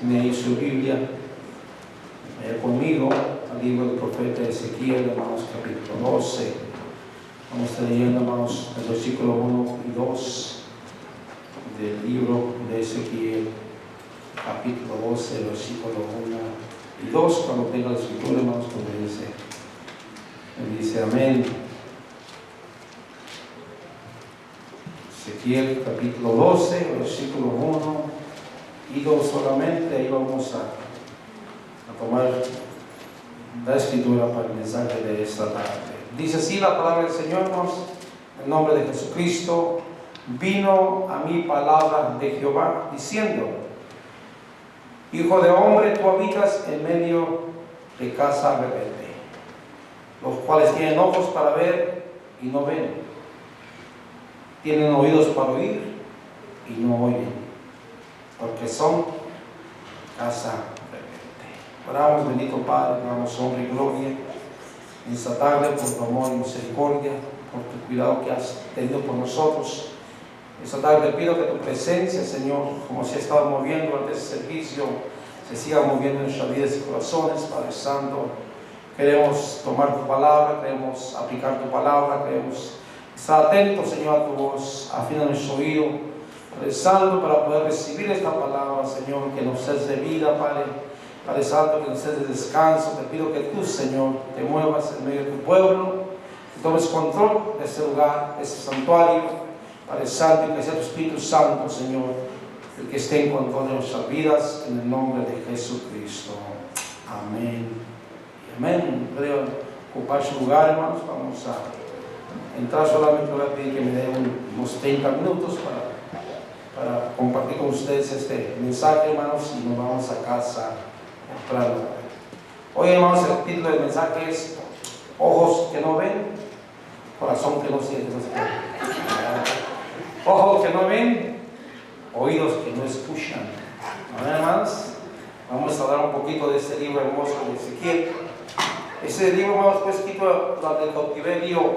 tiene ahí su Biblia conmigo, al libro del profeta Ezequiel, hermanos, capítulo 12. Vamos a estar leyendo, hermanos, el versículo 1 y 2 del libro de Ezequiel, capítulo 12, versículo 1 y 2. Cuando tenga la escritura, hermanos, como dice amén. Ezequiel, capítulo 12, versículo 1 y 2 solamente. Ahí vamos a tomar la escritura para el mensaje de esta tarde. Dice así la palabra del Señor, hermanos, en el nombre de Jesucristo. Vino a mí palabra de Jehová diciendo: Hijo de hombre, tú habitas en medio de casa rebelde, los cuales tienen ojos para ver y no ven, tienen oídos para oír y no oyen, porque son casa rebelde. Oramos, bendito Padre, damos honra y gloria en esta tarde por tu amor y misericordia, por tu cuidado que has tenido por nosotros. Esta tarde pido que tu presencia, Señor, como se ha estado moviendo durante este servicio, se siga moviendo en nuestras vidas y corazones. Padre Santo, queremos tomar tu palabra, queremos aplicar tu palabra, queremos estar atentos, Señor, a tu voz, afina nuestro oído, Padre Santo, para poder recibir esta palabra, Señor, que nos es de vida, Padre. Padre Santo, que nos es de descanso. Te pido que tú, Señor, te muevas en medio de tu pueblo, que tomes control de este lugar, de este santuario, Padre Santo, y que sea tu Espíritu Santo, Señor, el que esté en control de nuestras vidas, en el nombre de Jesucristo. Amén y amén. Pueden ocupar su lugar, hermanos. Vamos a entrar. Solamente voy a pedir que me den unos 30 minutos para compartir con ustedes este mensaje, hermanos, y nos vamos a casa temprano. Hoy, hermanos, el título del mensaje es Ojos que no ven, corazón que no siente. Ojos que no ven, oídos que no escuchan. Ahora, hermanos, vamos a hablar un poquito de este libro hermoso de Ezequiel. Ese libro, hermanos, fue escrito durante el cautiverio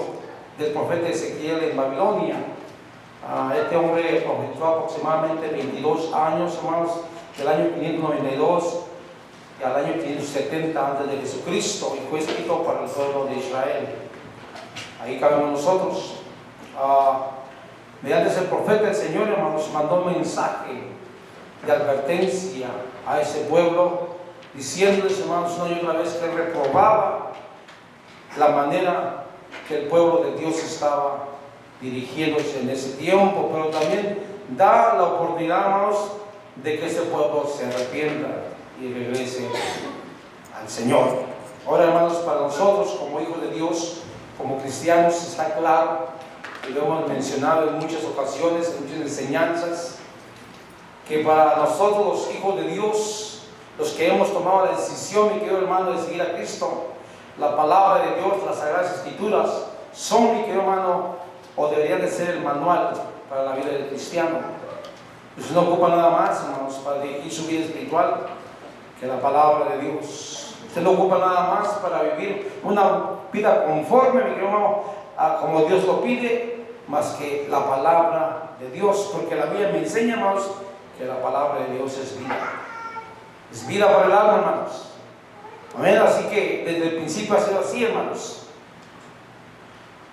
del profeta Ezequiel en Babilonia. Este hombre profetizó aproximadamente 22 años, hermanos, del año 592 al año 570 antes de Jesucristo, y fue escrito para el pueblo de Israel. Ahí cabemos nosotros. Mediante ese profeta, el Señor, hermanos, mandó un mensaje de advertencia a ese pueblo, diciéndoles, hermanos, una y otra vez que reprobaba la manera que el pueblo de Dios estaba dirigiéndose en ese tiempo, pero también da la oportunidad, hermanos, de que ese pueblo se arrepienta y regrese al Señor. Ahora, hermanos, para nosotros como hijos de Dios, como cristianos, está claro, y lo hemos mencionado en muchas ocasiones, en muchas enseñanzas, que para nosotros los hijos de Dios, los que hemos tomado la decisión, mi querido hermano, de seguir a Cristo, la palabra de Dios, las Sagradas Escrituras, son, mi querido hermano, o deberían de ser el manual para la vida del cristiano. Usted no ocupa nada más, hermanos, para dirigir su vida espiritual que la palabra de Dios. Usted no ocupa nada más para vivir una vida conforme, mi querido hermano, como Dios lo pide, más que la palabra de Dios, porque la Biblia me enseña, hermanos, que la palabra de Dios es vida. Es vida para el alma, hermanos. Amén. Así que desde el principio ha sido así, hermanos.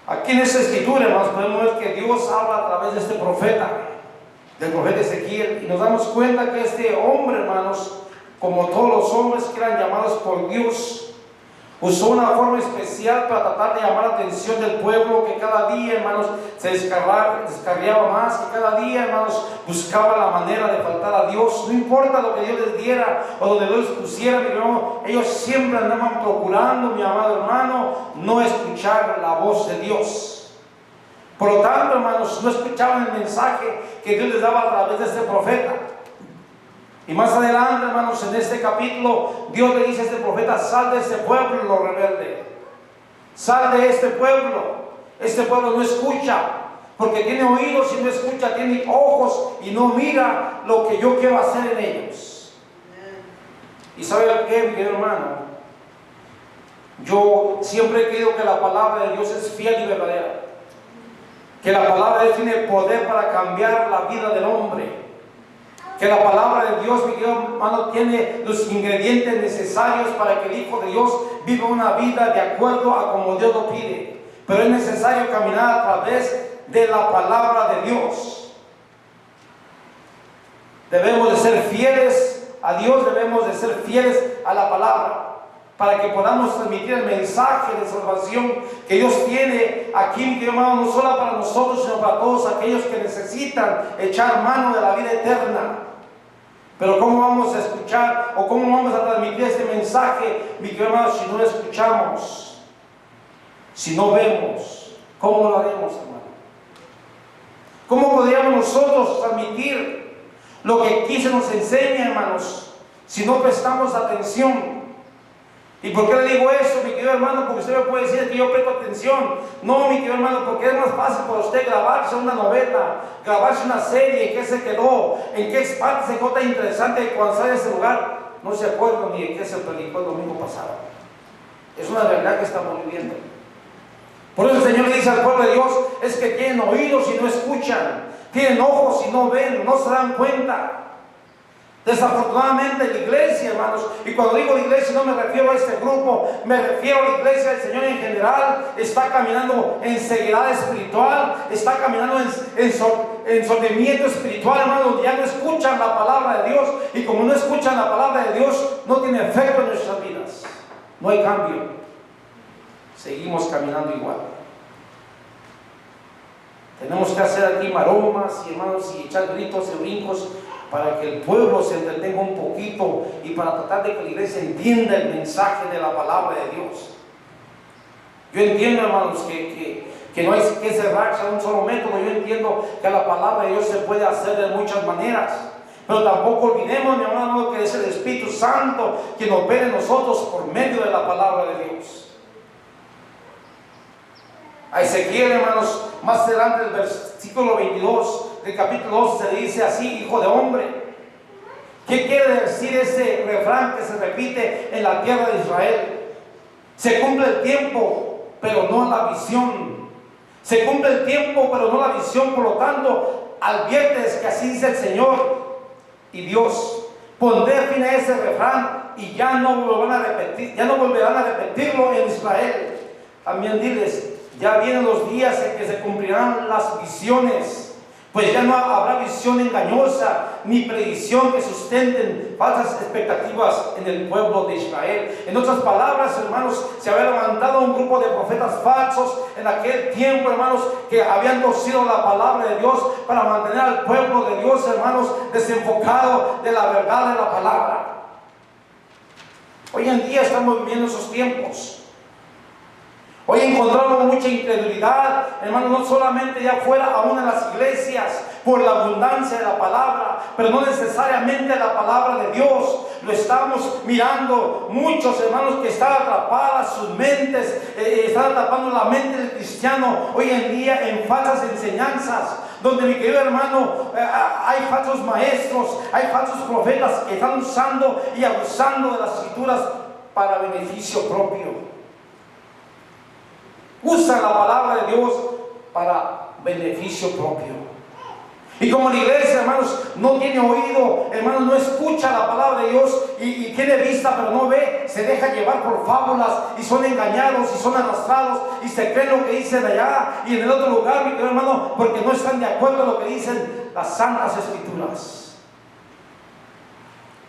Aquí en esta escritura, hermanos, podemos ver que Dios habla a través de este profeta, del profeta Ezequiel, y nos damos cuenta que este hombre, hermanos, como todos los hombres que eran llamados por Dios, usó una forma especial para tratar de llamar la atención del pueblo, que cada día, hermanos, se descarriaba más, que cada día, hermanos, buscaba la manera de faltar a Dios. No importa lo que Dios les diera o donde Dios les pusiera, mi hermano, ellos siempre andaban procurando, mi amado hermano, no escuchar la voz de Dios. Por lo tanto, hermanos, no escuchaban el mensaje que Dios les daba a través de este profeta. Y más adelante, hermanos, en este capítulo, Dios le dice a este profeta: sal de este pueblo, lo rebelde. Sal de este pueblo. Este pueblo no escucha, porque tiene oídos y no escucha, tiene ojos y no mira lo que yo quiero hacer en ellos. ¿Y sabe qué, mi querido hermano? Yo siempre he creído que la palabra de Dios es fiel y verdadera, que la palabra de Dios tiene poder para cambiar la vida del hombre. Que la palabra de Dios, mi querido hermano, tiene los ingredientes necesarios para que el Hijo de Dios viva una vida de acuerdo a como Dios lo pide. Pero es necesario caminar a través de la palabra de Dios. Debemos de ser fieles a Dios, debemos de ser fieles a la palabra, para que podamos transmitir el mensaje de salvación que Dios tiene aquí, mi querido hermano, no solo para nosotros, sino para todos aquellos que necesitan echar mano de la vida eterna. Pero ¿cómo vamos a escuchar o cómo vamos a transmitir este mensaje, mi querido hermano, si no lo escuchamos, si no vemos? ¿Cómo lo haremos, hermano? ¿Cómo podríamos nosotros transmitir lo que aquí se nos enseña, hermanos, si no prestamos atención? ¿Y por qué le digo eso, mi querido hermano? Porque usted me puede decir que yo presto atención. No, mi querido hermano, porque es más fácil para usted grabarse una novela, grabarse una serie, en qué se quedó, en qué parte se quedó tan interesante, que cuando sale de ese lugar no se acuerda ni de qué se predicó el domingo pasado. Es una verdad que estamos viviendo. Por eso el Señor le dice al pueblo de Dios, es que tienen oídos y no escuchan, tienen ojos y no ven, no se dan cuenta. Desafortunadamente la iglesia, hermanos, y cuando digo la iglesia no me refiero a este grupo, me refiero a la iglesia del Señor en general, está caminando en ceguedad espiritual, está caminando en sordimiento espiritual, hermanos, ya no escuchan la palabra de Dios, y como no escuchan la palabra de Dios, no tiene efecto en nuestras vidas, no hay cambio, seguimos caminando igual. Tenemos que hacer aquí maromas, y hermanos, y echar gritos y brincos, para que el pueblo se entretenga un poquito y para tratar de que la iglesia entienda el mensaje de la palabra de Dios. Yo entiendo, hermanos, que no hay que cerrarse a un solo método. Yo entiendo que la palabra de Dios se puede hacer de muchas maneras, pero tampoco olvidemos, mi hermano, que es el Espíritu Santo quien opera en nosotros por medio de la palabra de Dios. A Ezequiel, hermanos, más adelante el versículo 22 del capítulo 12 se dice así: hijo de hombre. ¿Qué quiere decir ese refrán que se repite en la tierra de Israel? Se cumple el tiempo, pero no la visión. Se cumple el tiempo, pero no la visión. Por lo tanto, adviertes que así dice el Señor y Dios: pondré fin a ese refrán y ya no volverán a repetirlo en Israel. También diles: ya vienen los días en que se cumplirán las visiones, pues ya no habrá visión engañosa ni predicción que sustenten falsas expectativas en el pueblo de Israel. En otras palabras, hermanos, se había levantado un grupo de profetas falsos en aquel tiempo, hermanos, que habían torcido la palabra de Dios para mantener al pueblo de Dios, hermanos, desenfocado de la verdad de la palabra. Hoy en día estamos viviendo esos tiempos. Hoy encontramos mucha incredulidad, hermanos, no solamente ya fuera aún en las iglesias, por la abundancia de la palabra, pero no necesariamente la palabra de Dios. Lo estamos mirando, muchos hermanos que están atrapadas sus mentes, están atrapando la mente del cristiano hoy en día en falsas enseñanzas, donde, mi querido hermano, hay falsos maestros, hay falsos profetas que están usando y abusando de las escrituras para beneficio propio. Usan la palabra de Dios para beneficio propio. Y como la iglesia, hermanos, no tiene oído, hermanos, no escucha la palabra de Dios y tiene vista pero no ve, se deja llevar por fábulas y son engañados y son arrastrados y se creen lo que dicen allá y en el otro lugar, mi querido hermano, porque no están de acuerdo a lo que dicen las santas escrituras.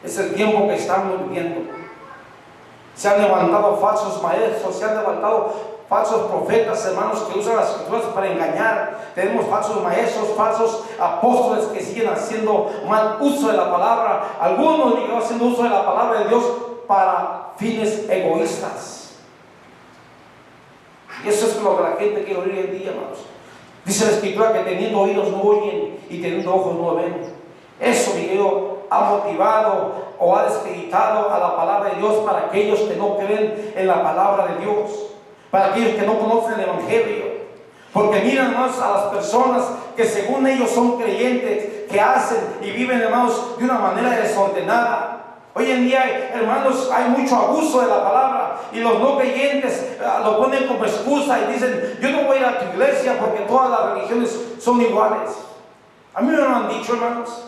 Es el tiempo que estamos viviendo. Se han levantado falsos maestros, se han levantado falsos profetas, hermanos, que usan las escrituras para engañar. Tenemos falsos maestros, falsos apóstoles que siguen haciendo mal uso de la palabra. Algunos siguen haciendo uso de la palabra de Dios para fines egoístas. Y eso es lo que la gente quiere oír hoy en día, hermanos. Dice la escritura que teniendo oídos no oyen y teniendo ojos no ven. Eso, mi querido, ha motivado o ha descreditado a la palabra de Dios para aquellos que no creen en la palabra de Dios, para aquellos que no conocen el Evangelio. Porque miran, hermanos, a las personas que según ellos son creyentes, que hacen y viven, hermanos, de una manera desordenada. Hoy en día, hermanos, hay mucho abuso de la palabra y los no creyentes lo ponen como excusa y dicen: yo no voy a ir a tu iglesia porque todas las religiones son iguales. A mí me lo han dicho, hermanos.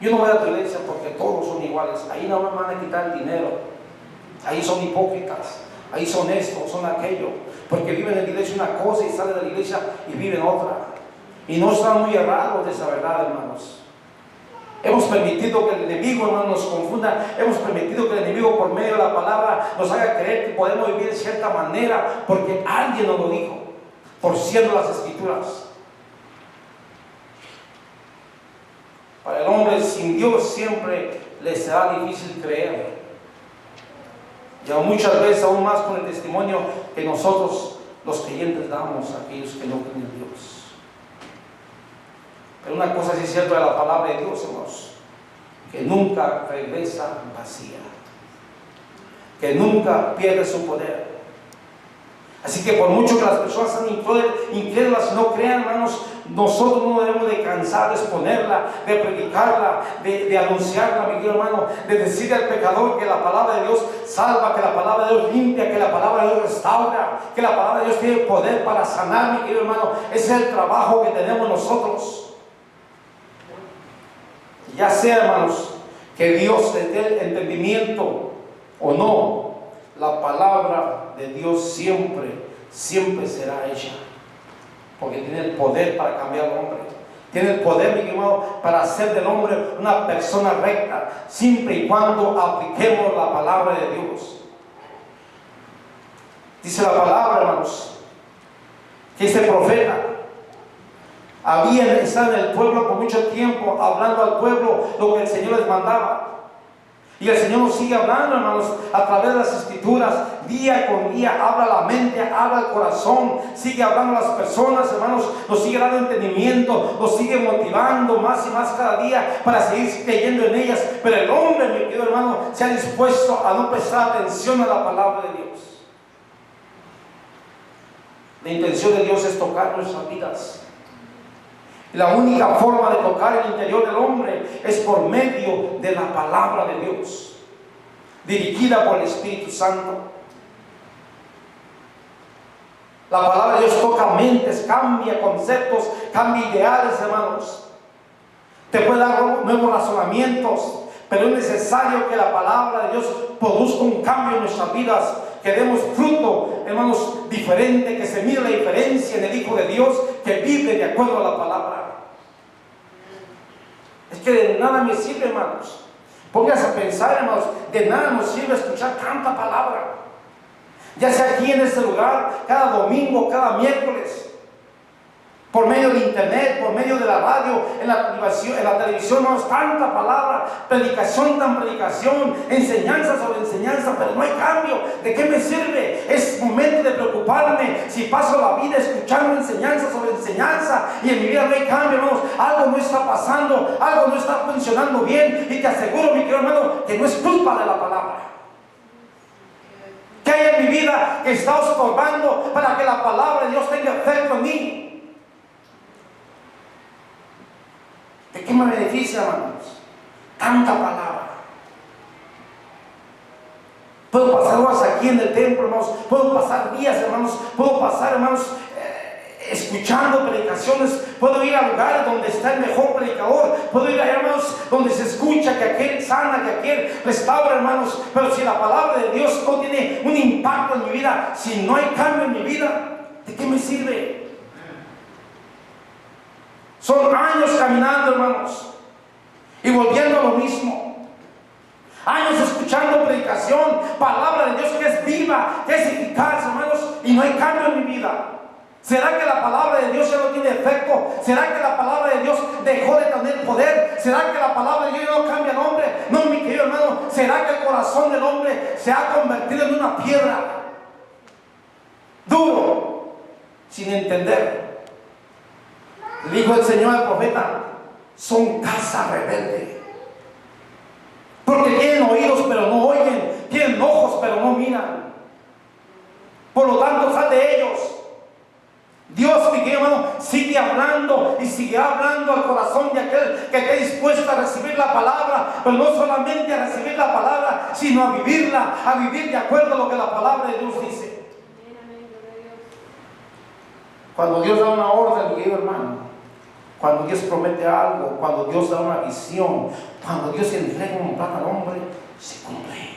Yo no voy a tu iglesia porque todos son iguales. Ahí no me van a quitar el dinero. Ahí son hipócritas. Ahí son esto, son aquello. Porque viven en la iglesia una cosa y salen de la iglesia y viven otra. Y no están muy errados de esa verdad, hermanos. Hemos permitido que el enemigo, hermanos, nos confunda. Hemos permitido que el enemigo, por medio de la palabra, nos haga creer que podemos vivir de cierta manera porque alguien nos lo dijo, torciendo las escrituras. Para el hombre sin Dios siempre le será difícil creer. Y aún muchas veces, aún más con el testimonio que nosotros los creyentes damos a aquellos que no creen en Dios. Pero una cosa sí es cierta de la palabra de Dios, hermanos, que nunca regresa vacía, que nunca pierde su poder. Así que por mucho que las personas sean incrédulas y no crean, hermanos, nosotros no debemos de cansar de exponerla, de predicarla, de anunciarla, mi querido hermano, de decirle al pecador que la palabra de Dios salva, que la palabra de Dios limpia, que la palabra de Dios restaura, que la palabra de Dios tiene poder para sanar, mi querido hermano. Ese es el trabajo que tenemos nosotros. Ya sea, hermanos, que Dios les dé el entendimiento o no, la palabra de Dios siempre será hecha. Porque tiene el poder para cambiar al hombre. Tiene el poder, mi hermano, para hacer del hombre una persona recta, siempre y cuando apliquemos la palabra de Dios. Dice la palabra, hermanos, que este profeta había estado en el pueblo por mucho tiempo, hablando al pueblo lo que el Señor les mandaba. Y el Señor nos sigue hablando, hermanos, a través de las escrituras, día con día, habla la mente, habla el corazón, sigue hablando a las personas, hermanos, nos sigue dando entendimiento, nos sigue motivando más y más cada día para seguir creyendo en ellas. Pero el hombre, mi querido hermano, se ha dispuesto a no prestar atención a la palabra de Dios. La intención de Dios es tocar nuestras vidas. Y la única forma de tocar el interior del hombre es por medio de la palabra de Dios, dirigida por el Espíritu Santo. La palabra de Dios toca mentes, cambia conceptos, cambia ideales, hermanos. Te puede dar nuevos razonamientos, pero es necesario que la palabra de Dios produzca un cambio en nuestras vidas, que demos fruto, hermanos, diferente, que se mire la diferencia en el Hijo de Dios que vive de acuerdo a la palabra. Es que de nada me sirve, hermanos. Póngase a pensar, hermanos, de nada nos sirve escuchar tanta palabra. Ya sea aquí en este lugar, cada domingo, cada miércoles, por medio de internet, por medio de la radio, en la televisión, hermanos, tanta palabra, predicación tras predicación, enseñanza sobre enseñanza, pero no hay cambio. ¿De qué me sirve? Es momento de preocuparme si paso la vida escuchando enseñanza sobre enseñanza y en mi vida no hay cambio, hermanos. Algo no está pasando, algo no está funcionando bien, y te aseguro, mi querido hermano, que no es culpa de la palabra. ¿Qué hay en mi vida que está estorbando para que la palabra de Dios tenga efecto en mí? ¿De qué me beneficia, hermanos? Tanta palabra. Puedo pasar horas aquí en el templo, hermanos. Puedo pasar días, hermanos. Puedo pasar, hermanos, escuchando predicaciones. Puedo ir a lugares donde está el mejor predicador. Puedo ir a, hermanos, donde se escucha que aquel sana, que aquel restaura, hermanos. Pero si la palabra de Dios no tiene un impacto en mi vida, si no hay cambio en mi vida, ¿de qué me sirve? Son años caminando, hermanos, y volviendo a lo mismo. Años escuchando predicación, palabra de Dios que es viva, que es eficaz, hermanos, y no hay cambio en mi vida. ¿Será que la palabra de Dios ya no tiene efecto? ¿Será que la palabra de Dios dejó de tener poder? ¿Será que la palabra de Dios ya no cambia al hombre? No, mi querido hermano. ¿Será que el corazón del hombre se ha convertido en una piedra? Duro, sin entender. Dijo el Señor al profeta: son casa rebelde, porque tienen oídos pero no oyen, tienen ojos pero no miran. Por lo tanto, sal de ellos. Dios, mi querido hermano, sigue hablando y sigue hablando al corazón de aquel que esté dispuesto a recibir la palabra, pero no solamente a recibir la palabra, sino a vivirla, a vivir de acuerdo a lo que la palabra de Dios dice. Cuando Dios da una orden, mi querido hermano, Cuando Dios promete algo, cuando Dios da una visión, cuando Dios entrega un plan al hombre, se cumple.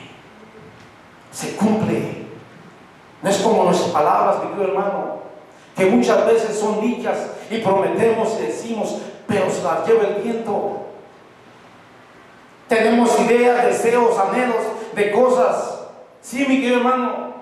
Se cumple. No es como nuestras palabras, mi querido hermano, que muchas veces son dichas y prometemos y decimos, pero se las lleva el viento. Tenemos ideas, deseos, anhelos de cosas. Sí, mi querido hermano.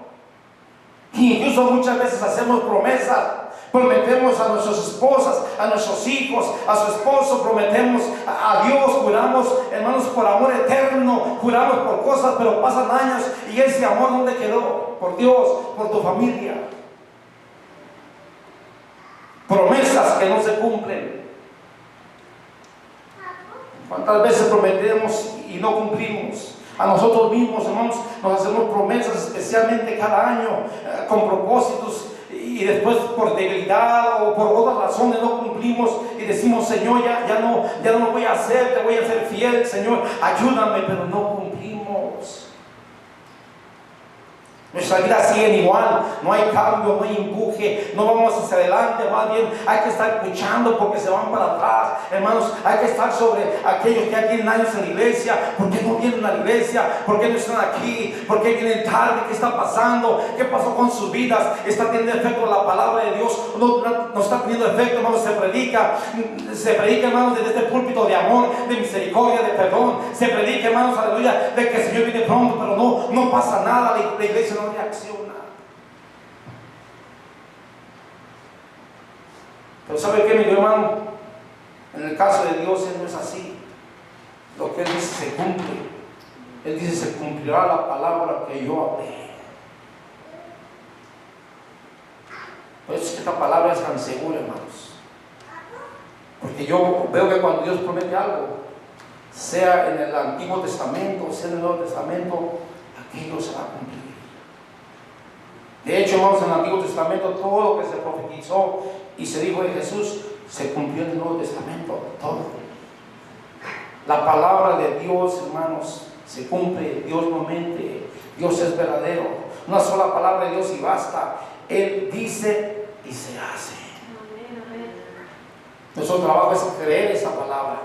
Incluso muchas veces hacemos promesas. Prometemos a nuestras esposas, a nuestros hijos, a su esposo, prometemos a Dios, juramos, hermanos, por amor eterno, juramos por cosas, pero pasan años y ese amor ¿dónde quedó? Por Dios, por tu familia. Promesas que no se cumplen. ¿Cuántas veces prometemos y no cumplimos? A nosotros mismos, hermanos, nos hacemos promesas, especialmente cada año, con propósitos, y después por debilidad o por otras razones no cumplimos y decimos, Señor, ya no lo voy a hacer, te voy a ser fiel, Señor, ayúdame, pero no cumplimos. Nuestras vidas siguen igual, no hay cambio, no hay empuje, no vamos hacia adelante, más bien hay que estar luchando porque se van para atrás. Hermanos, hay que estar sobre aquellos que ya tienen años en la iglesia. ¿Por qué no vienen a la iglesia? ¿Por qué no están aquí? ¿Por qué vienen tarde? ¿Qué está pasando? ¿Qué pasó con sus vidas? ¿Está teniendo efecto la palabra de Dios? No está teniendo efecto, hermanos. Se predica, hermanos, desde este púlpito de amor, de misericordia, de perdón. Se predica, hermanos, aleluya, de que el Señor viene pronto, pero no pasa nada. La iglesia no reacciona. Pero ¿sabe qué, mi hermano? En el caso de Dios, Él no es así. Lo que Él dice se cumple. Él dice, se cumplirá la palabra que yo hablé. Por eso es que esta palabra es tan segura, hermanos. Porque yo veo que cuando Dios promete algo, sea en el Antiguo Testamento, sea en el Nuevo Testamento, aquello se va a cumplir. De hecho, hermanos, en el Antiguo Testamento todo lo que se profetizó y se dijo de Jesús se cumplió en el Nuevo Testamento, todo. La palabra de Dios, hermanos, se cumple. Dios no mente, Dios es verdadero. Una sola palabra de Dios y basta. Él dice y se hace. Nuestro trabajo es creer esa palabra.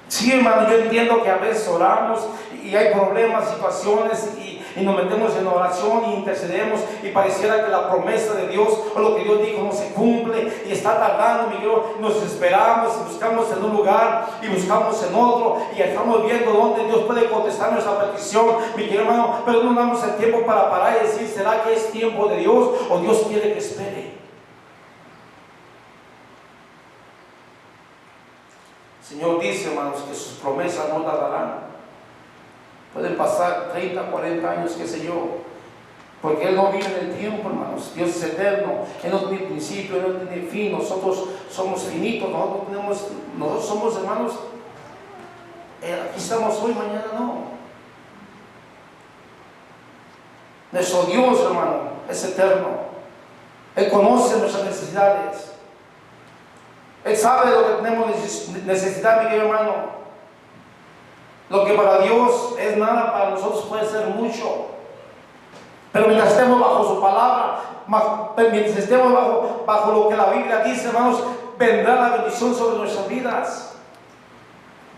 Sí, hermano, yo entiendo que a veces oramos y hay problemas, situaciones y nos metemos en oración y intercedemos y pareciera que la promesa de Dios o lo que Dios dijo no se cumple y está tardando, mi Dios. Nos esperamos y buscamos en un lugar y buscamos en otro y estamos viendo dónde Dios puede contestar nuestra petición, mi querido hermano, pero no damos el tiempo para parar y decir, ¿será que es tiempo de Dios o Dios quiere que espere? El Señor dice, hermanos, que sus promesas no tardarán. Pueden pasar 30, 40 años, qué sé yo, porque Él no vive en el tiempo, hermanos. Dios es eterno, Él no tiene principio, Él no tiene fin. Nosotros somos finitos, nosotros somos, hermanos, aquí estamos hoy, mañana no. Nuestro Dios, hermano, es eterno. Él conoce nuestras necesidades. Él sabe de lo que tenemos necesidad, mi querido hermano. Lo que para Dios es nada, para nosotros puede ser mucho. Pero mientras estemos bajo su palabra, mientras estemos bajo lo que la Biblia dice, hermanos, vendrá la bendición sobre nuestras vidas.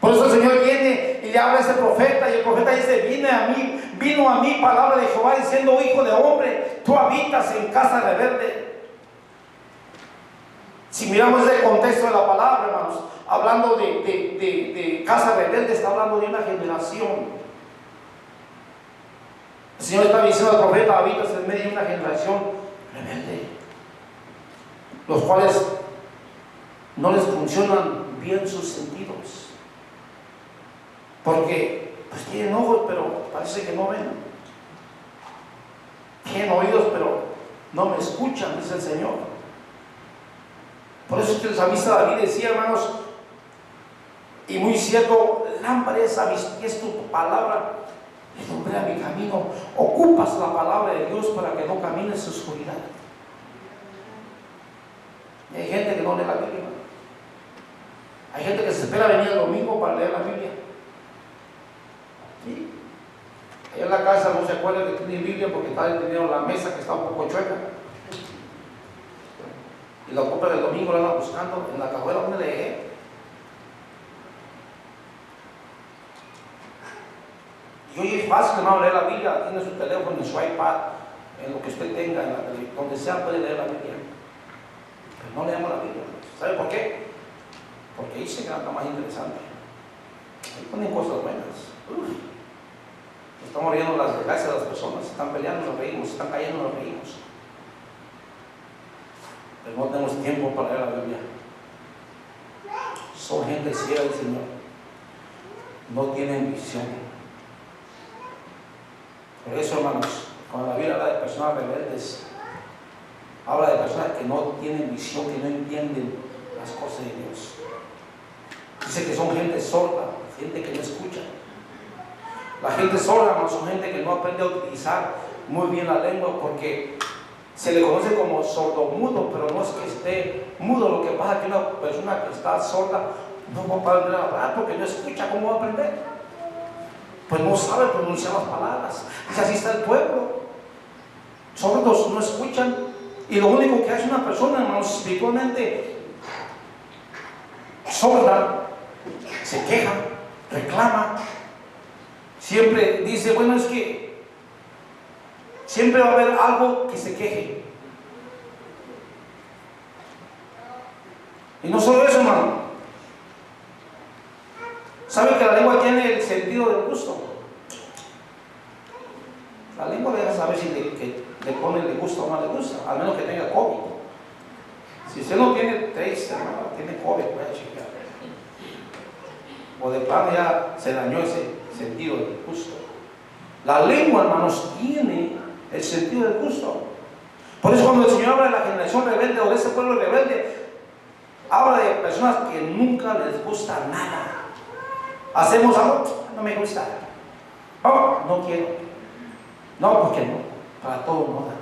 Por eso el Señor viene y le habla a ese profeta, y el profeta dice, vino a mí palabra de Jehová diciendo, hijo de hombre, tú habitas en casa rebelde. Si miramos ese contexto de la palabra, hermanos, hablando de casa rebelde, está hablando de una generación. El Señor está diciendo al profeta, habitas en medio de una generación rebelde, los cuales no les funcionan bien sus sentidos, porque pues tienen ojos pero parece que no ven, tienen oídos pero no me escuchan, dice el Señor. Por eso es que el salmista David decía, hermanos, y muy cierto, lámpara es a mis pies tu palabra, y lumbrera mi camino. Ocupas la palabra de Dios para que no camines en oscuridad. Y hay gente que no lee la Biblia. Hay gente que se espera venir el domingo para leer la Biblia. ¿Sí? Allá en la casa no se acuerda que tiene Biblia porque está deteniendo la mesa que está un poco chueca. Y Y la copa del domingo la anda buscando en la cajuela donde le dejé. Y hoy es fácil, hermano, leer la Biblia. Tiene su teléfono, en su iPad, en lo que usted tenga, donde sea puede leer la Biblia. Pero no leemos la Biblia. ¿Sabe por qué? Porque ahí se gana más interesante. Ahí ponen cosas buenas. Estamos riendo las desgracias de las personas. Están peleando, nos reímos. Están cayendo, nos reímos. Pero no tenemos tiempo para leer la Biblia. Son gente ciega del Señor. No tienen visión. Por eso, hermanos, cuando la Biblia habla de personas rebeldes, habla de personas que no tienen visión, que no entienden las cosas de Dios. Dice que son gente sorda, gente que no escucha. La gente sorda, hermanos, son gente que no aprende a utilizar muy bien la lengua, porque se le conoce como sordomudo, pero no es que esté mudo. Lo que pasa es que una persona que está sorda no va a aprender a hablar porque no escucha. ¿Cómo va a aprender? Pues no sabe pronunciar las palabras. Dice, así está el pueblo. Sordos, no escuchan. Y lo único que hace una persona, hermanos, espiritualmente sorda, se queja, reclama. Siempre dice, bueno, es que siempre va a haber algo que se queje. Y no solo eso, hermano. ¿Sabe que la lengua tiene el sentido del gusto? La lengua le deja saber si le pone el gusto o no le gusta, al menos que tenga COVID. Si usted no tiene taste, hermano, tiene COVID, voy a chequear. O de plano ya se dañó ese sentido del gusto. La lengua, hermanos, tiene el sentido del gusto. Por eso cuando el Señor habla de la generación rebelde o de ese pueblo rebelde, habla de personas que nunca les gusta nada. Hacemos algo, no me gusta. Oh, no quiero. No, porque no. Para todo no da.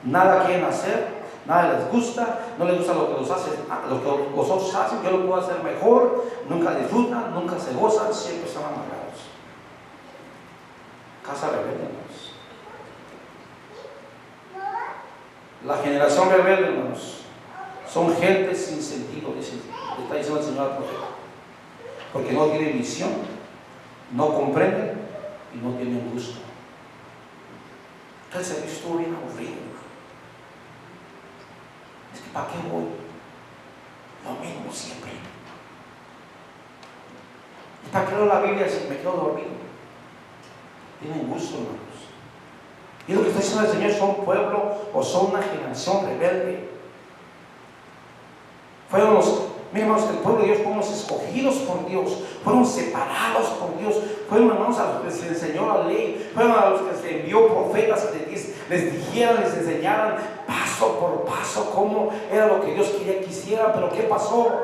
Nada quieren hacer, nada les gusta, no les gusta lo que los otros hacen. Yo lo puedo hacer mejor. Nunca disfrutan, nunca se gozan, siempre están amargados. Casa rebelde, hermanos. La generación rebelde, hermanos, son gente sin sentido, dice, le está diciendo el Señor al profeta. Porque no tienen visión, no comprenden y no tienen gusto. El servicio estuvo bien aburrido. Es que ¿para qué voy? Lo mismo siempre. ¿Y para qué leo la Biblia si me quedo dormido? Tienen gusto, hermanos. Y lo que está diciendo el Señor, son pueblo o son una generación rebelde. Fueron los mismos del pueblo de Dios, fueron los escogidos por Dios, fueron separados por Dios, fueron, hermanos, a los que se les enseñó la ley, fueron a los que se envió profetas que les dijeran, les enseñaran paso por paso cómo era lo que Dios quería que hicieran. Pero ¿qué pasó?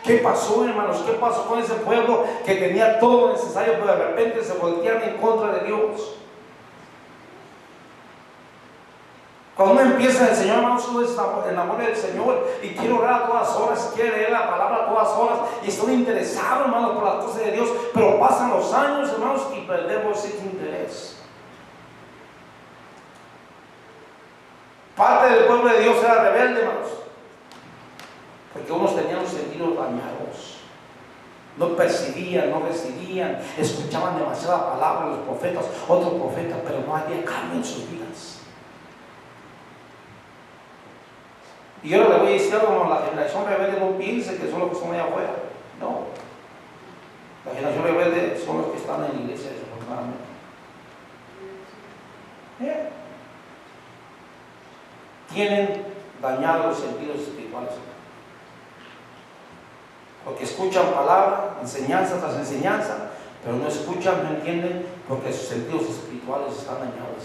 ¿Qué pasó, hermanos? ¿Qué pasó con ese pueblo que tenía todo lo necesario, pero de repente se voltearon en contra de Dios? Cuando uno empieza el Señor, hermanos, uno se enamora del Señor y quiere orar a todas horas, quiere leer la palabra a todas horas y estoy interesado, hermanos, por las cosas de Dios, pero pasan los años, hermanos, y perdemos ese interés. Parte del pueblo de Dios era rebelde, hermanos, porque unos tenían los sentidos dañados, no percibían, no recibían, escuchaban demasiada palabra de los profetas, otros profetas, pero no había cambio en sus vidas. Y yo le voy a decir algo, la generación rebelde no piense que son los que están allá afuera. No. La generación rebelde son los que están en la iglesia, desafortunadamente. Tienen dañados los sentidos espirituales. Porque escuchan palabras, enseñanzas tras enseñanza, pero no escuchan, no entienden, porque sus sentidos espirituales están dañados.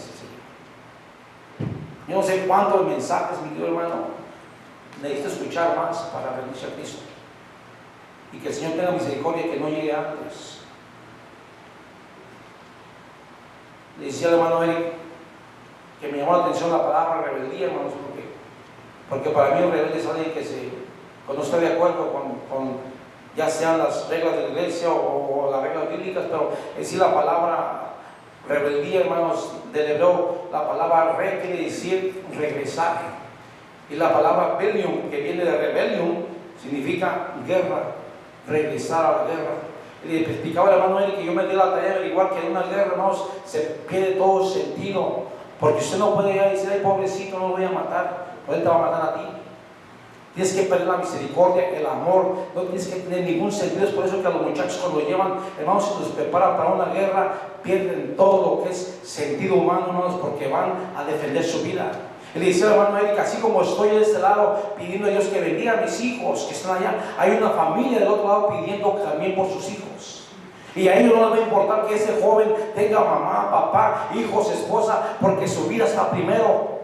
Yo no sé cuántos mensajes, mi querido hermano, necesito escuchar más para rendirse a Cristo. Y que el Señor tenga misericordia que no llegue antes. Le decía al hermano Eric que me llamó la atención la palabra rebeldía, hermanos, porque para mí un rebelde es alguien que no está de acuerdo con ya sean las reglas de la iglesia o las reglas bíblicas, pero es decir, la palabra rebeldía, hermanos, del hebreo, la palabra re quiere decir regresar. Y la palabra bellion, que viene de rebellion, significa guerra, regresar a la guerra. Y le explicaba al hermano Eric que yo me di la tarea de averiguar que en una guerra, hermanos, se pierde todo sentido. Porque usted no puede decir, ay, pobrecito, no lo voy a matar, pues él te va a matar a ti. Tienes que perder la misericordia, el amor, no tienes que tener ningún sentido. Es por eso que a los muchachos cuando llevan, hermanos, se los preparan para una guerra, pierden todo lo que es sentido humano, hermanos, porque van a defender su vida. Y le dice al hermano Eric, así como estoy de este lado pidiendo a Dios que bendiga a mis hijos que están allá, hay una familia del otro lado pidiendo también por sus hijos. Y a ellos no les va a importar que ese joven tenga mamá, papá, hijos, esposa, porque su vida está primero.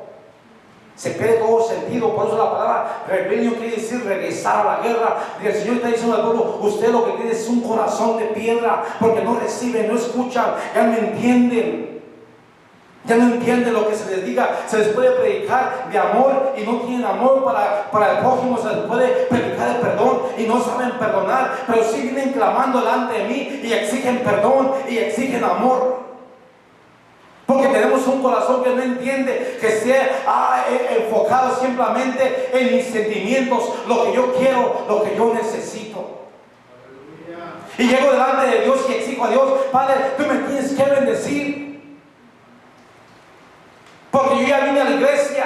Se pierde todo sentido. Por eso la palabra rebelión quiere decir regresar a la guerra. Y el Señor está diciendo al pueblo, usted lo que tiene es un corazón de piedra, porque no reciben, no escuchan, ya no entienden. Ya no entienden lo que se les diga. Se les puede predicar de amor y no tienen amor para el prójimo. Se les puede predicar de perdón y no saben perdonar, pero sí vienen clamando delante de mí y exigen perdón y exigen amor. Porque tenemos un corazón que no entiende, que sea enfocado simplemente en mis sentimientos, lo que yo quiero, lo que yo necesito. Y llego delante de Dios y exijo a Dios, Padre, tú me tienes que bendecir. Porque yo ya vine a la iglesia.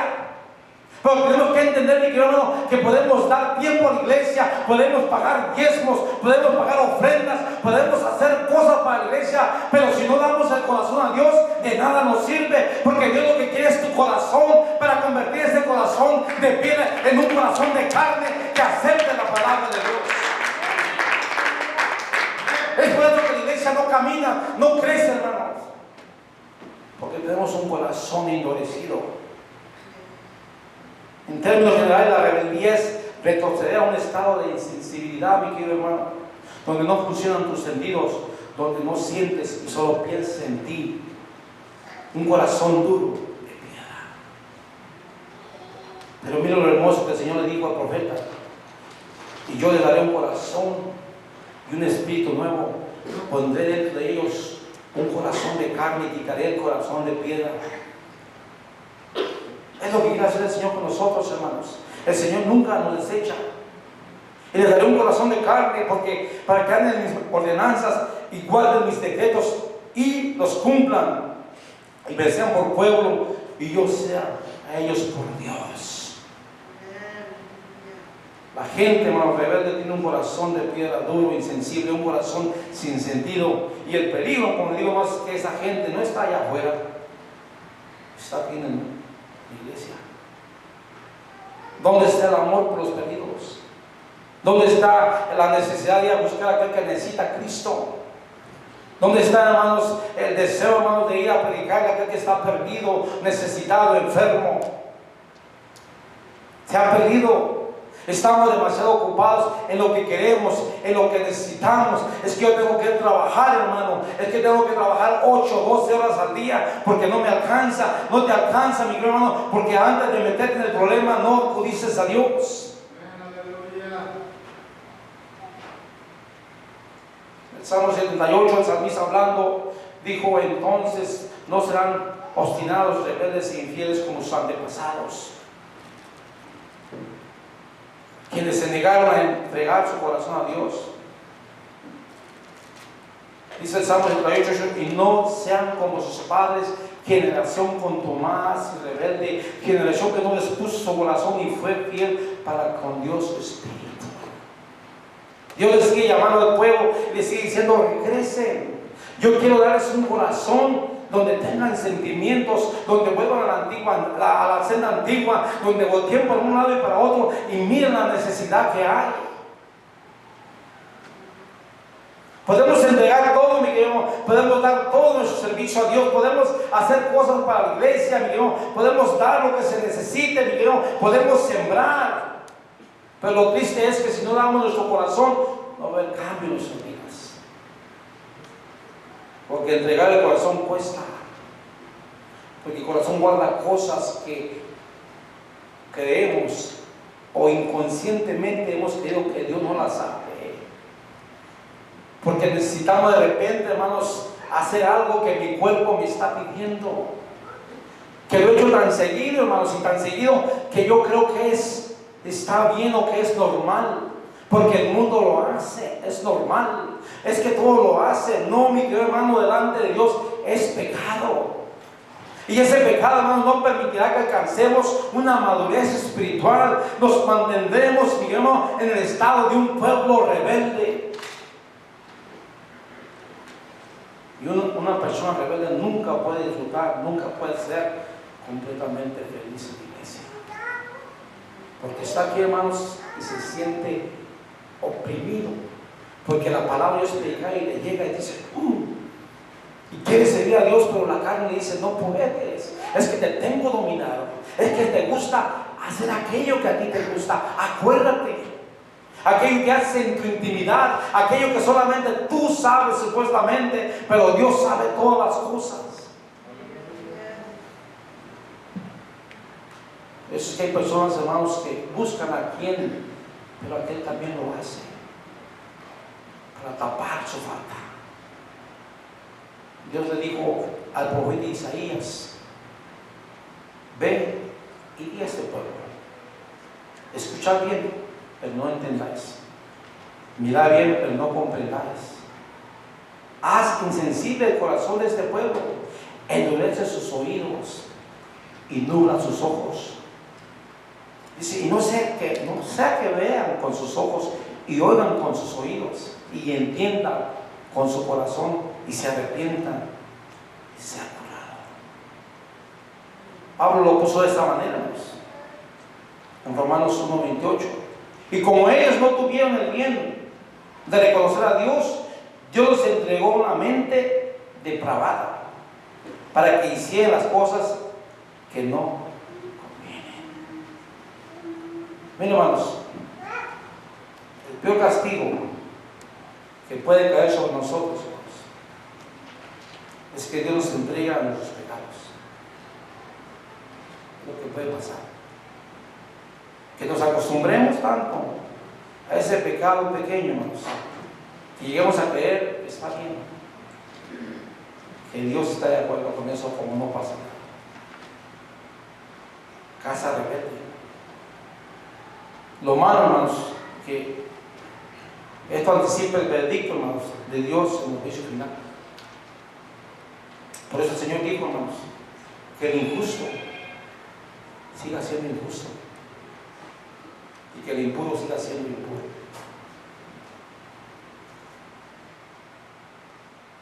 Pero tenemos que entender, mi querido hermano, que podemos dar tiempo a la iglesia, podemos pagar diezmos, podemos pagar ofrendas, podemos hacer cosas para la iglesia, pero si no damos el corazón a Dios, de nada nos sirve, porque Dios lo que quiere es tu corazón, para convertir ese corazón de piedra en un corazón de carne que acepte la palabra de Dios. Es por eso que la iglesia no camina, no crece, hermanos, porque tenemos un corazón endurecido. En términos generales, la rebeldía es retroceder a un estado de insensibilidad, mi querido hermano, donde no funcionan tus sentidos, donde no sientes y solo piensas en ti. Un corazón duro de piedra. Pero mira lo hermoso que el Señor le dijo al profeta: y yo le daré un corazón y un espíritu nuevo, pondré dentro de ellos un corazón de carne y quitaré el corazón de piedra. Es lo que quiere hacer el Señor con nosotros, hermanos. El Señor nunca nos desecha. Y les daré un corazón de carne, porque para que anden mis ordenanzas y guarden mis decretos y los cumplan, y me sean por pueblo y yo sea a ellos por Dios. La gente, hermano, rebelde tiene un corazón de piedra, duro, insensible, un corazón sin sentido. Y el peligro, como digo más, es que esa gente no está allá afuera, está aquí en la iglesia. ¿Dónde está el amor por los perdidos? ¿Dónde está la necesidad de ir a buscar a aquel que necesita a Cristo? ¿Dónde está, hermanos, el deseo, hermanos, de ir a predicar a aquel que está perdido, necesitado, enfermo? Se ha perdido. Estamos demasiado ocupados en lo que queremos, en lo que necesitamos. Es que yo tengo que trabajar, hermano. Es que tengo que trabajar 8 o 12 horas al día porque no me alcanza. No te alcanza, mi hermano, porque antes de meterte en el problema no acudices a Dios. El Salmo 78, el salmista hablando, dijo: entonces no serán obstinados, rebeldes e infieles como sus antepasados, quienes se negaron a entregar su corazón a Dios. Dice el Salmo 78, y no sean como sus padres, generación contumaz y rebelde, generación que no les puso su corazón y fue fiel para con Dios su espíritu. Dios les sigue llamando al pueblo y les sigue diciendo: regresen. Yo quiero darles un corazón donde tengan sentimientos, donde vuelvan a la senda antigua, donde volteen por un lado y para otro y miren la necesidad que hay. Podemos entregar todo, mi querido, podemos dar todo nuestro servicio a Dios, podemos hacer cosas para la iglesia, mi querido, podemos dar lo que se necesite, mi querido, podemos sembrar. Pero lo triste es que si no damos nuestro corazón, no va a haber cambio en nuestras vidas. Porque entregar el corazón cuesta. Porque el corazón guarda cosas que creemos o inconscientemente hemos creído que Dios no las sabe. Porque necesitamos de repente, hermanos, hacer algo que mi cuerpo me está pidiendo. que lo he hecho tan seguido, hermanos, y tan seguido que yo creo que está bien o que es normal, porque el mundo lo hace, es normal, es que todo lo hace. No, mi querido hermano, delante de Dios es pecado. Y ese pecado, hermano, no permitirá que alcancemos una madurez espiritual. Nos mantendremos, mi hermano, en el estado de un pueblo rebelde. Y una persona rebelde nunca puede disfrutar, nunca puede ser completamente feliz en la iglesia. Porque está aquí, hermanos, y se siente oprimido. Porque la palabra de Dios le llega y le llega y dice, y quiere servir a Dios, pero la carne le dice, no puedes, es que te tengo dominado, es que te gusta hacer aquello que a ti te gusta. Acuérdate, aquello que haces en tu intimidad, aquello que solamente tú sabes supuestamente, pero Dios sabe todas las cosas. Eso es que hay personas, hermanos, que buscan a quien, pero aquel también lo hace para tapar su falta. Dios le dijo al profeta Isaías, ve y di a este pueblo, escuchad bien, pero no entendáis, mirad bien, pero no comprendáis. Haz insensible el corazón de este pueblo, endurece sus oídos y nubla sus ojos. Dice, y no sea que vean con sus ojos y oigan con sus oídos y entiendan con su corazón y se arrepientan y sean curados. Pablo lo puso de esta manera, pues, en Romanos 1:28. Y como ellos no tuvieron el bien de reconocer a Dios, Dios les entregó una mente depravada para que hicieran las cosas que no convienen. Miren, hermanos, el peor castigo que puede caer sobre nosotros, hermanos, es que Dios nos entrega a nuestros pecados. Lo que puede pasar, que nos acostumbremos tanto a ese pecado pequeño, hermanos, que lleguemos a creer, está bien, que Dios está de acuerdo con eso, como no pasa nada. Casa rebelde. Lo malo, hermanos, que esto anticipa el veredicto, hermanos, de Dios en el juicio final. Por eso el Señor dijo, hermanos, que el injusto siga siendo injusto y que el impuro siga siendo impuro.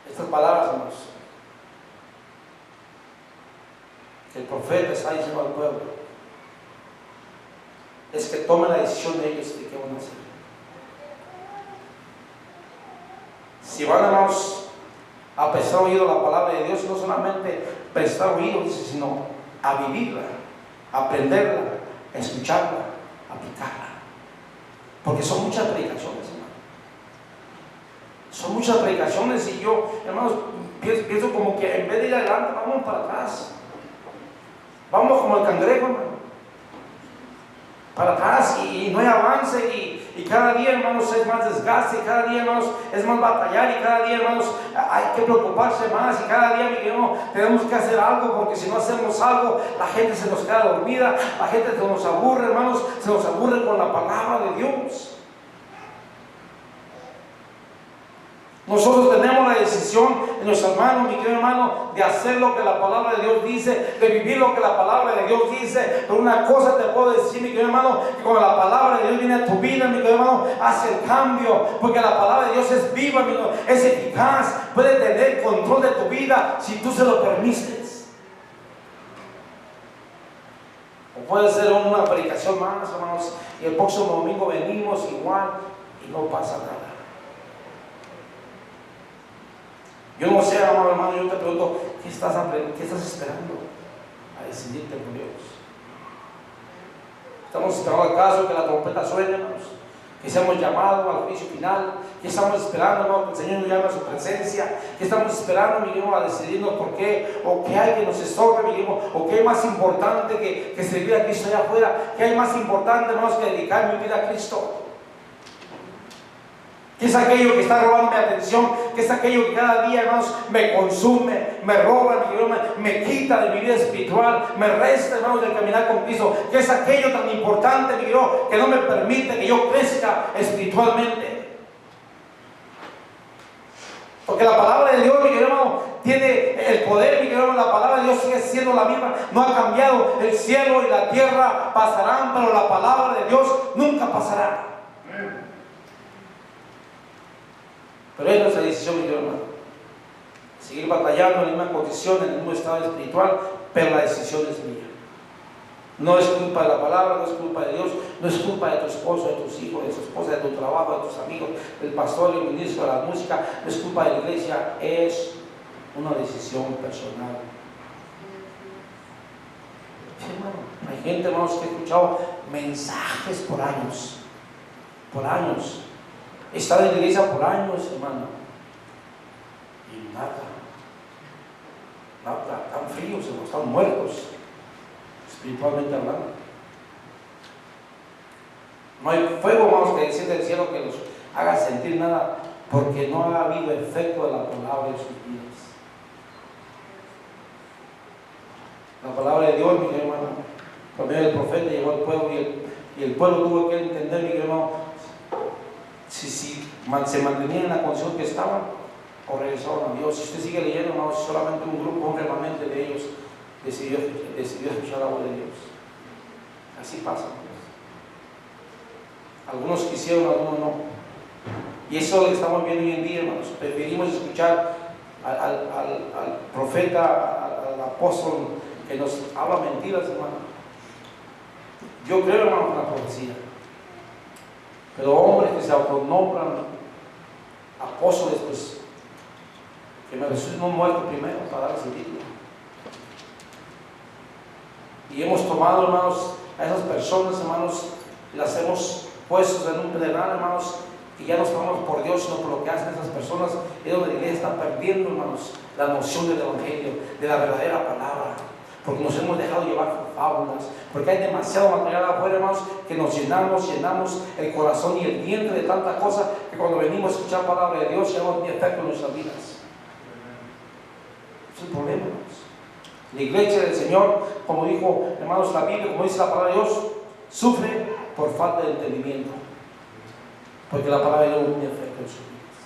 Estas palabras, hermanos, que el profeta está diciendo al pueblo, es que tomen la decisión de ellos de qué van a hacer. Si van, hermanos, a prestar oído a la palabra de Dios, no solamente prestar oído, dice, sino a vivirla, a aprenderla, a escucharla, a aplicarla. Porque son muchas predicaciones, hermano. Son muchas predicaciones y yo, hermanos, pienso como que en vez de ir adelante, vamos para atrás. Vamos como el cangrejo, hermano, para atrás y no hay avance y cada día, hermanos, es más desgaste, y cada día, hermanos, es más batallar y cada día, hermanos, hay que preocuparse más y cada día, hermano, tenemos que hacer algo, porque si no hacemos algo, la gente se nos queda dormida, la gente se nos aburre, hermanos, se nos aburre con la palabra de Dios. Nosotros tenemos la decisión en nuestras manos, mi querido hermano, de hacer lo que la palabra de Dios dice, de vivir lo que la palabra de Dios dice. Pero una cosa te puedo decir, mi querido hermano, que cuando la palabra de Dios viene a tu vida, mi querido hermano, hace el cambio, porque la palabra de Dios es viva, mi querido, es eficaz, puede tener control de tu vida si tú se lo permites. O puede ser una predicación más, hermanos, y el próximo domingo venimos igual y no pasa nada. Yo no sé, amado hermano, yo te pregunto, ¿qué estás esperando a decidirte por Dios? Estamos esperando al caso que la trompeta suene, hermanos, que seamos llamados al juicio final. ¿Qué estamos esperando, hermano, que el Señor nos llame a su presencia? ¿Qué estamos esperando, mi hijo, a decidirnos por qué? ¿O qué hay que nos estorbe, mi hijo? ¿O qué es más importante que servir a Cristo allá afuera? ¿Qué hay más importante, hermanos, que dedicar mi vida a Cristo? ¿Qué es aquello que está robando mi atención? ¿Qué que es aquello que cada día, hermanos, me consume, me roba, mi querido hermano, me quita de mi vida espiritual, me resta, hermanos, del caminar con Cristo, que es aquello tan importante, mi querido, que no me permite que yo crezca espiritualmente. Porque la palabra de Dios, mi querido hermano, tiene el poder, mi querido hermano. La palabra de Dios sigue siendo la misma, no ha cambiado. El cielo y la tierra pasarán, pero la palabra de Dios nunca pasará. Pero es nuestra decisión, mi querido hermano, seguir batallando en la misma condición, en el mismo estado espiritual, pero la decisión es mía. No es culpa de la palabra, no es culpa de Dios, no es culpa de tu esposo, de tus hijos, de tu esposa, de tu trabajo, de tus amigos, del pastor, del ministro, de la música, no es culpa de la iglesia, es una decisión personal. Sí, hermano, hay gente, hermanos, que ha escuchado mensajes por años, he estado en la iglesia por años, hermano, y nada, están fríos, hermano, están muertos, espiritualmente hablando. No hay fuego, hermanos, que desciende del cielo que los haga sentir nada, porque no ha habido efecto de la palabra en sus vidas. La palabra de Dios, mi querido hermano, por medio del profeta llegó al pueblo, y el pueblo tuvo que entender, mi querido hermano, si se mantenían en la condición que estaban o regresaron a Dios. Si usted sigue leyendo, hermano, solamente un grupo, un remanente de ellos decidió escuchar la voz de Dios. Así pasa, pues. Algunos quisieron, algunos no. Y eso es lo que estamos viendo hoy en día, hermanos. Preferimos escuchar al profeta, al apóstol que nos habla mentiras, hermano. Yo creo, hermano, en la profecía. Pero hombres que se autonombran apóstoles, pues, que me resucitan un muerto primero para darles el título. Y hemos tomado, hermanos, a esas personas, hermanos, y las hemos puesto en un pedernal, hermanos, y ya no estamos por Dios, sino por lo que hacen esas personas. Es donde la iglesia está perdiendo, hermanos, la noción del evangelio, de la verdadera palabra, porque nos hemos dejado llevar por fábulas, porque hay demasiado material afuera, hermanos, que nos llenamos el corazón y el vientre de tanta cosa, que cuando venimos a escuchar la palabra de Dios ya no tiene efecto en nuestras vidas. Es el problema, hermanos. La iglesia del Señor, como dijo, hermanos, la Biblia, como dice la palabra de Dios, sufre por falta de entendimiento, porque la palabra de Dios no tiene efecto en sus vidas.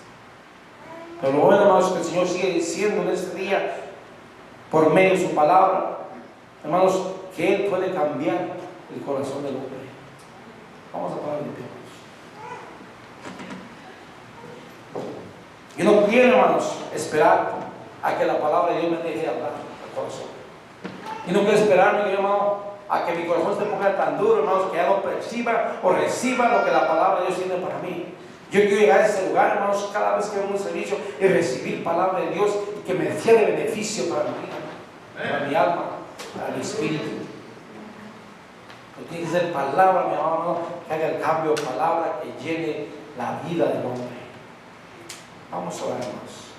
Pero lo bueno, hermanos, es que el Señor sigue diciendo en este día, por medio de su palabra, hermanos, que Él puede cambiar el corazón del hombre. Vamos a parar de pie. Yo no quiero, hermanos, esperar a que la palabra de Dios me deje hablar al corazón. Y no quiero esperar, mi hermano, a que mi corazón se ponga tan duro, hermanos, que ya no perciba o reciba lo que la palabra de Dios tiene para mí. Yo quiero llegar a ese lugar, hermanos, cada vez que vengo a un servicio y recibir palabra de Dios y que me sea de beneficio para mi vida, para mi alma, para mi espíritu. Pero tiene que ser palabra, mi hermano, que haga el cambio, palabra que llene la vida del hombre. Vamos a orar, hermanos.